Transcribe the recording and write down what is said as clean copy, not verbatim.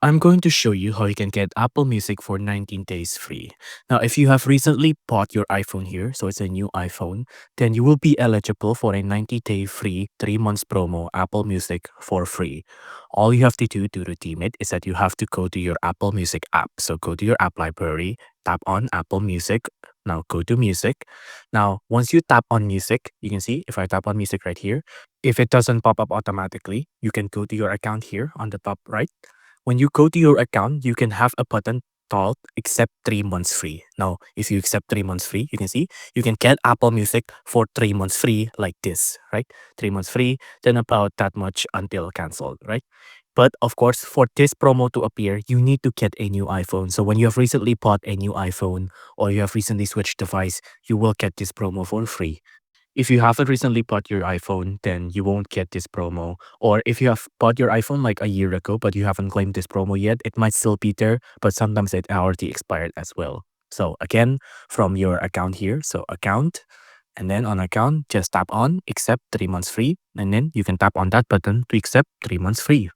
I'm going to show you how you can get Apple Music for 19 days free. Now, if you have recently bought your iPhone here, so it's a new iPhone, then you will be eligible for a 90-day free 3 months promo Apple Music for free. All you have to do to redeem it is that you have to go to your Apple Music app. So go to your app library, tap on Apple Music. Now go to Music. Now, once you tap on Music, you can see if I tap on Music right here, if it doesn't pop up automatically, you can go to your account here on the top right. When you go to your account, you can have a button called accept 3 months free. Now, if you accept 3 months free, you can see you can get Apple Music for 3 months free like this, right? 3 months free, then about that much until canceled, right? But of course, for this promo to appear, you need to get a new iPhone. So when you have recently bought a new iPhone or you have recently switched device, you will get this promo for free. If you haven't recently bought your iPhone, then you won't get this promo. Or if you have bought your iPhone like a year ago, but you haven't claimed this promo yet, it might still be there, but sometimes it already expired as well. So again, from your account here, so account, and then on account, just tap on accept 3 months free, and then you can tap on that button to accept 3 months free.